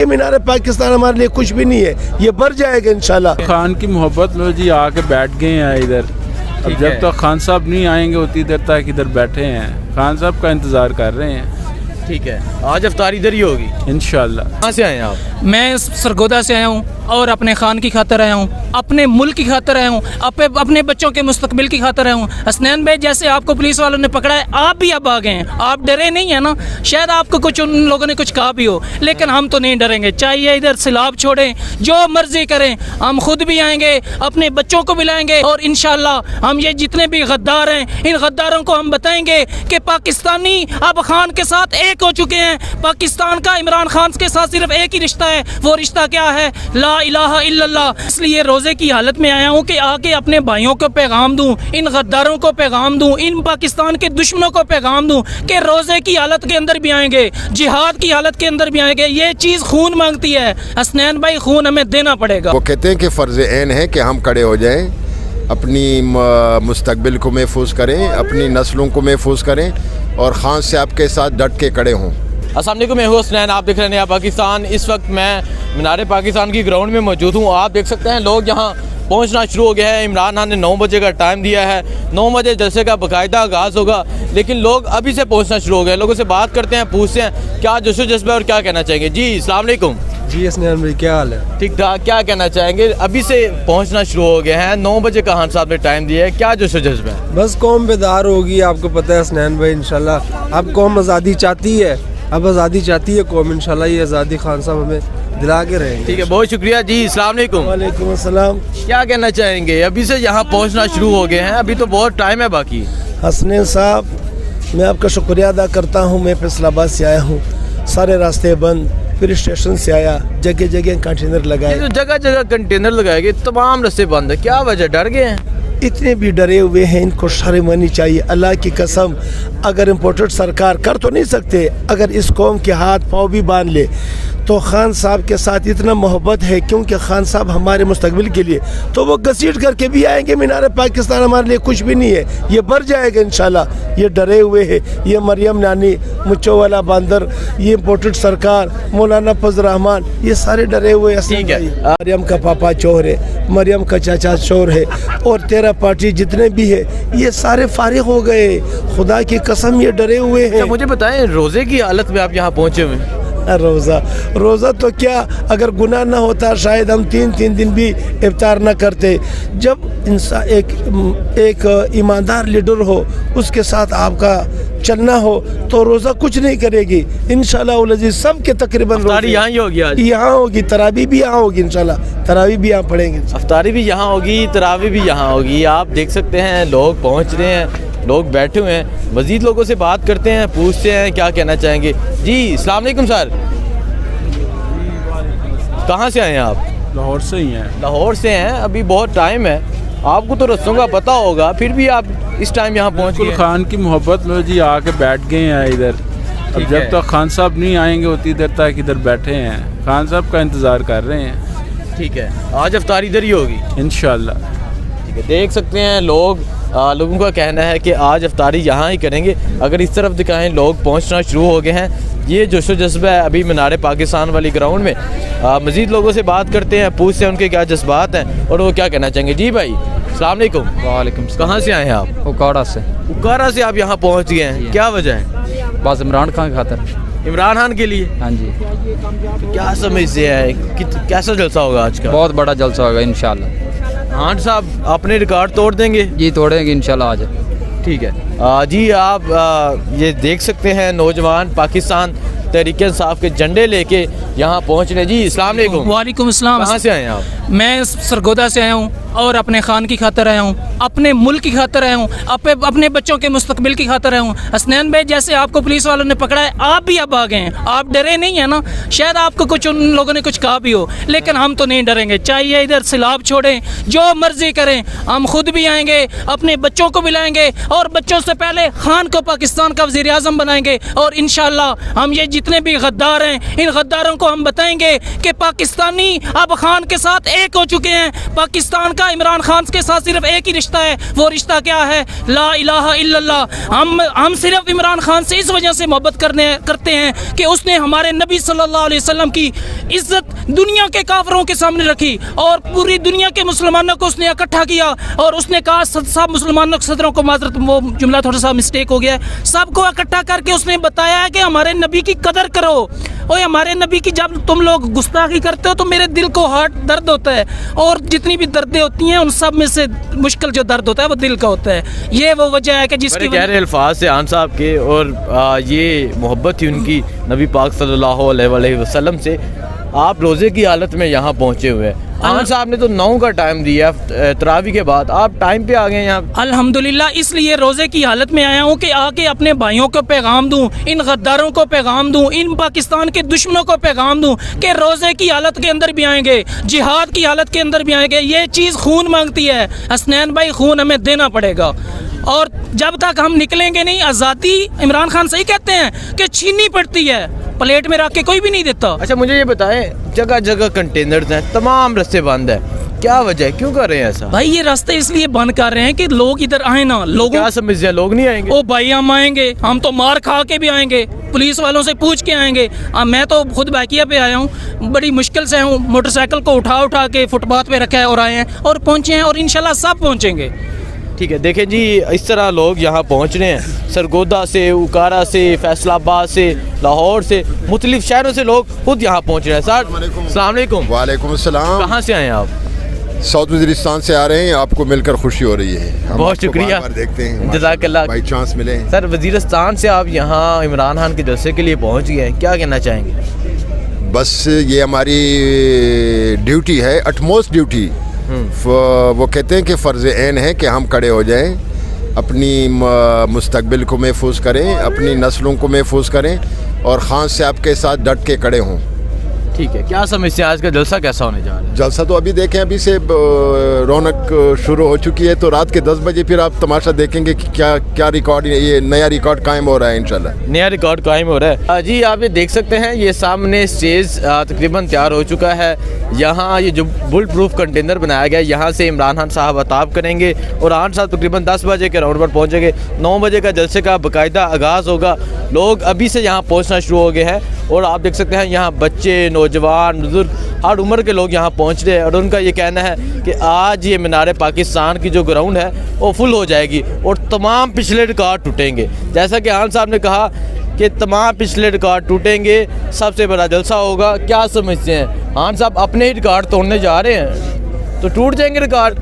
मीनार पाकिस्तान हमारे लिए कुछ भी नहीं है, ये बढ़ जाएगा इंशाल्लाह। खान की मोहब्बत में जी आके बैठ गए हैं इधर। अब जब तक खान साहब नहीं आएंगे उतनी देर तक इधर बैठे हैं, खान साहब का इंतज़ार कर रहे हैं। ठीक है, आज इफ्तारी इधर ही होगी इंशाल्लाह। कहाँ से आए हैं आप? मैं सरगोदा से आया हूँ और अपने खान की खातर आया हूँ, अपने मुल्क की खातर आया हूँ, अपने बच्चों के मुस्तकबिल की खातर आया हूँ। हसनैन भाई जैसे आपको पुलिस वालों ने पकड़ा है, आप भी अब आ गए हैं, आप डरे नहीं है ना? शायद आपको कुछ उन लोगों ने कुछ कहा भी हो, लेकिन हम तो नहीं डरेंगे। चाहिए इधर सैलाब छोड़ें, जो मर्जी करें, हम खुद भी आएंगे, अपने बच्चों को भी लाएंगे और इंशाल्लाह हम ये जितने भी गद्दार हैं, इन गद्दारों को हम बताएंगे कि पाकिस्तानी अब खान के साथ एक हो चुके हैं। पाकिस्तान का इमरान खान के साथ सिर्फ एक ही रिश्ता है, वो रिश्ता क्या है? ला इलाहा इल्लल्लाह। इसलिए रोज़े की हालत में आया हूँ कि आके अपने भाइयों को पैगाम दूँ, इन गद्दारों को पैगाम दूँ, इन पाकिस्तान के दुश्मनों को पैगाम दूँ कि रोज़े की हालत के अंदर भी आएंगे, जिहाद की हालत के अंदर भी आएंगे। ये चीज़ खून मांगती है हसनैन भाई, खून हमें देना पड़ेगा। वो कहते हैं कि फ़र्ज़ ऐन है कि हम खड़े हो जाएं, अपनी मुस्तकबिल को महफूज करें, अपनी नस्लों को महफूज करें और खान साहब के साथ डट के खड़े हों। अस्सलाम वालेकुम, मैं हूँ हसनैन, आप देख रहे हैं नया पाकिस्तान। इस वक्त मैं मीनार पाकिस्तान की ग्राउंड में मौजूद हूँ। आप देख सकते हैं लोग यहाँ पहुँचना शुरू हो गया है। इमरान खान ने 9 बजे का टाइम दिया है, 9 बजे जलसे का बाकायदा आगाज़ होगा, लेकिन लोग अभी से पहुँचना शुरू हो गए। लोगों से बात करते हैं, पूछते हैं क्या जोशो जज्बा और क्या कहना चाहेंगे। जी अस्सलाम वालेकुम। जी हसनैन भाई, क्या हाल है? ठीक ठाक, क्या कहना चाहेंगे? अभी से पहुँचना शुरू हो गया है, 9 बजे का खान साहब ने टाइम दिया है, क्या जोशो जज्बा है? बस कौम बेदार होगी, आपको पता है हसनैन भाई। इंशाल्लाह अब कौम आज़ादी चाहती है, अब आज़ादी चाहती है कौम। इंशाल्लाह ये आज़ादी खान साहब हमें दिला के रहेंगे। ठीक है, बहुत शुक्रिया जी। अस्सलाम वालेकुम। वालेकुम अस्सलाम। क्या कहना चाहेंगे? अभी से यहाँ पहुँचना शुरू हो गए हैं, अभी तो बहुत टाइम है बाकी। हसनैन साहब, मैं आपका शुक्रिया अदा करता हूँ। मैं फैसलाबाद से आया हूँ, सारे रास्ते बंद, फिर स्टेशन से आया, जगह जगह कंटेनर लगाए। तो जगह जगह कंटेनर लगाए गए, तमाम रास्ते बंद है, क्या वजह? डर गए हैं? इतने भी डरे हुए हैं, इनको शर्म आनी चाहिए। अल्लाह की कसम, अगर इम्पोर्टेड सरकार कर तो नहीं सकते, अगर इस कौम के हाथ पाँव भी बांध ले तो खान साहब के साथ इतना मोहब्बत है, क्योंकि खान साहब हमारे मुस्तकबिल के लिए, तो वो घसीट करके भी आएंगे। मीनार पाकिस्तान हमारे लिए कुछ भी नहीं है, ये बढ़ जाएगा इंशाल्लाह। ये डरे हुए हैं, ये मरियम नानी, मुच्चो वाला बंदर, ये इम्पोर्टेड सरकार, मौलाना फजल रहमान, ये सारे डरे हुए हैं। ठीक है, मरियम का पापा चोर है, मरियम का चाचा चोर है, और 13 पार्टी जितने भी है ये सारे फारिग हो गए। खुदा की कसम ये डरे हुए हैं। मुझे बताएं, रोज़े की हालत में आप यहाँ पहुँचे हुए हैं? रोज़ा तो क्या, अगर गुनाह ना होता शायद हम 3 दिन भी इफ्तार ना करते। जब इंसान एक ईमानदार लीडर हो, उसके साथ आपका चलना हो, तो रोज़ा कुछ नहीं करेगी इंशाल्लाह। सब के तकरीबन यहाँ होगी, आज यहाँ होगी, तरावी भी यहाँ होगी इंशाल्लाह, तरावी भी यहाँ पढ़ेंगे, अफ्तारी भी यहाँ होगी, तरावी भी यहाँ होगी। आप देख सकते हैं लोग पहुँच रहे हैं, लोग बैठे हुए हैं। मज़ीद लोगों से बात करते हैं, पूछते हैं क्या कहना चाहेंगे। जी अस्सलाम वालेकुम सर, कहाँ से आए हैं आप? लाहौर से ही हैं। लाहौर से हैं, अभी बहुत टाइम है, आपको तो रस्तों का पता होगा, फिर भी आप इस टाइम यहाँ पहुँच गए। खान की मोहब्बत में जी आके बैठ गए हैं इधर। अब जब तक खान साहब नहीं आएंगे उतनी देर तक इधर बैठे हैं, खान साहब का इंतज़ार कर रहे हैं। ठीक है, आज इफ्तारी इधर ही होगी इंशाल्लाह। ठीक है, देख सकते हैं लोगों का कहना है कि आज इफ्तारी यहाँ ही करेंगे। अगर इस तरफ दिखाएं, लोग पहुँचना शुरू हो गए हैं। ये जोशो जज्बा है अभी मीनार पाकिस्तान वाली ग्राउंड में। मज़ीद लोगों से बात करते हैं, पूछते हैं उनके क्या जज्बात हैं और वो क्या कहना चाहेंगे। जी भाई अस्सलाम वालेकुम। वालेकुम। कहाँ से आए हैं आप? उकाड़ा से। उकाड़ा से आप यहाँ पहुँच गए हैं, क्या वजह है? बस इमरान खान की खातर। इमरान खान के लिए? हाँ जी। क्या समझते हैं कि कैसा जलसा होगा आज का? बहुत बड़ा जलसा होगा इंशाल्लाह। खान साहब अपने रिकॉर्ड तोड़ देंगे? जी तोड़ेंगे इंशाल्लाह आज। ठीक है जी, आप ये देख सकते हैं नौजवान पाकिस्तान तहरीक इंसाफ के झंडे लेके यहाँ पहुँच रहे। जी अस्सलाम वालेकुम। वालेकुम अस्सलाम। कहाँ से आए हैं आप? मैं सरगोदा से आया हूँ और अपने खान की खातर आया हूँ, अपने मुल्क की खातर आया हूँ, अपने बच्चों के मुस्तकबिल की खातर आया हूँ। हसनैन भाई जैसे आपको पुलिस वालों ने पकड़ा है, आप भी अब आ गए हैं, आप डरे नहीं है ना? शायद आपको कुछ उन लोगों ने कुछ कहा भी हो, लेकिन हम तो नहीं डरेंगे। चाहिए इधर सैलाब छोड़ें, जो मर्जी करें, हम खुद भी आएंगे, अपने बच्चों को भी लाएंगे और बच्चों से पहले खान को पाकिस्तान का वज़ीर आज़म बनाएंगे। और इंशाल्लाह हम ये जितने भी गद्दार हैं, इन गद्दारों को हम बताएंगे कि पाकिस्तानी अब खान के साथ ایک ہو چکے ہیں. پاکستان کا عمران خان کے ساتھ صرف ایک ہی رشتہ ہے, وہ رشتہ کیا ہے؟ لا الہ الا اللہ. ہم صرف عمران خان سے اس وجہ سے محبت کرتے ہیں کہ اس نے ہمارے نبی صلی اللہ علیہ وسلم کی عزت دنیا کے کافروں کے سامنے رکھی اور پوری دنیا کے مسلمانوں کو اس نے اکٹھا کیا, اور اس نے کہا سب مسلمانوں صدروں کو معذرت, وہ جملہ تھوڑا سا مسٹیک ہو گیا ہے, سب کو اکٹھا کر کے اس نے بتایا ہے کہ ہمارے نبی کی قدر کرو. اور ہمارے نبی کی جب تم لوگ گستاخی کرتے ہو تو میرے دل کو ہارٹ درد ہوتا ہے, اور جتنی بھی دردیں ہوتی ہیں ان سب میں سے مشکل جو درد ہوتا ہے وہ دل کا ہوتا ہے. یہ وہ وجہ ہے کہ جس کی گہرے الفاظ سے آن صاحب کے, اور یہ محبت تھی ان کی نبی پاک صلی اللہ علیہ وسلم سے. آپ روزے کی حالت میں یہاں پہنچے ہوئے ہیں. آن صاحب نے تو 9 کا ٹائم دیا تراویح کے بعد, آپ ٹائم پہ آ گئے یہاں. الحمدللہ اس لیے روزے کی حالت میں آیا ہوں کہ آ کے اپنے بھائیوں کو پیغام دوں, ان غداروں کو پیغام دوں, ان پاکستان کے دشمنوں کو پیغام دوں کہ روزے کی حالت کے اندر بھی آئیں گے, جہاد کی حالت کے اندر بھی آئیں گے. یہ چیز خون مانگتی ہے حسنین بھائی, خون ہمیں دینا پڑے گا, اور جب تک ہم نکلیں گے نہیں. آزادی عمران خان صحیح کہتے ہیں کہ چھینی پڑتی ہے, پلیٹ میں رکھ کے کوئی بھی نہیں دیتا. اچھا مجھے یہ بتائیں, جگہ جگہ کنٹینرز ہیں, تمام راستے بند ہیں, کیا وجہ ہے, کیوں کر رہے ہیں ایسا؟ بھائی یہ راستے اس لیے بند کر رہے ہیں کہ لوگ ادھر آئیں نا. لوگوں کیا سمجھتے ہیں لوگ نہیں آئیں گے؟ او بھائی ہم آئیں گے, ہم تو مار کھا کے بھی آئیں گے, پولیس والوں سے پوچھ کے آئیں گے. میں تو خود بیکیا پہ آیا ہوں, بڑی مشکل سے ہوں, موٹر سائیکل کو اٹھا کے فٹ پاتھ پہ رکھا ہے اور آئے ہیں اور پہنچے ہیں, اور انشاءاللہ سب پہنچیں گے. ٹھیک ہے, دیکھیں جی اس طرح لوگ یہاں پہنچ رہے ہیں, سرگودا سے, اوکارا سے, فیصل آباد سے, لاہور سے, مختلف شہروں سے لوگ خود یہاں پہنچ رہے ہیں. سر السلام علیکم. وعلیکم السلام. کہاں سے آئے ہیں آپ؟ ساؤتھ وزیرستان سے آ رہے ہیں. آپ کو مل کر خوشی ہو رہی ہے. بہت شکریہ, دیکھتے ہیں جزاک اللہ, بائی چانس ملے. سر وزیرستان سے آپ یہاں عمران خان کے جلسے کے لیے پہنچ گئے ہیں, کیا کہنا چاہیں گے؟ بس یہ ہماری ڈیوٹی ہے, اٹموسٹ ڈیوٹی. وہ کہتے ہیں کہ فرض عین ہے کہ ہم کھڑے ہو جائیں, اپنی مستقبل کو محفوظ کریں, اپنی نسلوں کو محفوظ کریں, اور خان صاحب کے ساتھ ڈٹ کے کھڑے ہوں. ٹھیک ہے, کیا سمجھتے ہیں آج کا جلسہ کیسا ہونے جا رہا ہے؟ جلسہ تو ابھی دیکھیں, ابھی سے رونق شروع ہو چکی ہے, تو رات کے 10 بجے پھر آپ تماشا دیکھیں گے کہ کیا ریکارڈ, یہ نیا ریکارڈ قائم ہو رہا ہے. انشاءاللہ نیا ریکارڈ قائم ہو رہا ہے. جی آپ یہ دیکھ سکتے ہیں, یہ سامنے اسٹیج تقریباً تیار ہو چکا ہے. یہاں یہ جو بل پروف کنٹینر بنایا گیا, یہاں سے عمران خان صاحب خطاب کریں گے, اور آن صاحب تقریباً 10 بجے کے راؤنڈ پر پہنچیں گے. 9 بجے کا جلسے کا باقاعدہ آغاز ہوگا. لوگ ابھی سے یہاں پہنچنا شروع ہو گئے ہیں, اور آپ دیکھ سکتے ہیں یہاں بچے, نوجوان, بزرگ, ہر عمر کے لوگ یہاں پہنچ رہے ہیں. اور ان کا یہ کہنا ہے کہ آج یہ مینار پاکستان کی جو گراؤنڈ ہے وہ فل ہو جائے گی, اور تمام پچھلے ریکارڈ ٹوٹیں گے. جیسا کہ خان صاحب نے کہا کہ تمام پچھلے ریکارڈ ٹوٹیں گے, سب سے بڑا جلسہ ہوگا. کیا سمجھتے ہیں خان صاحب, اپنے ہی ریکارڈ توڑنے جا رہے ہیں تو ٹوٹ جائیں گے ریکارڈ؟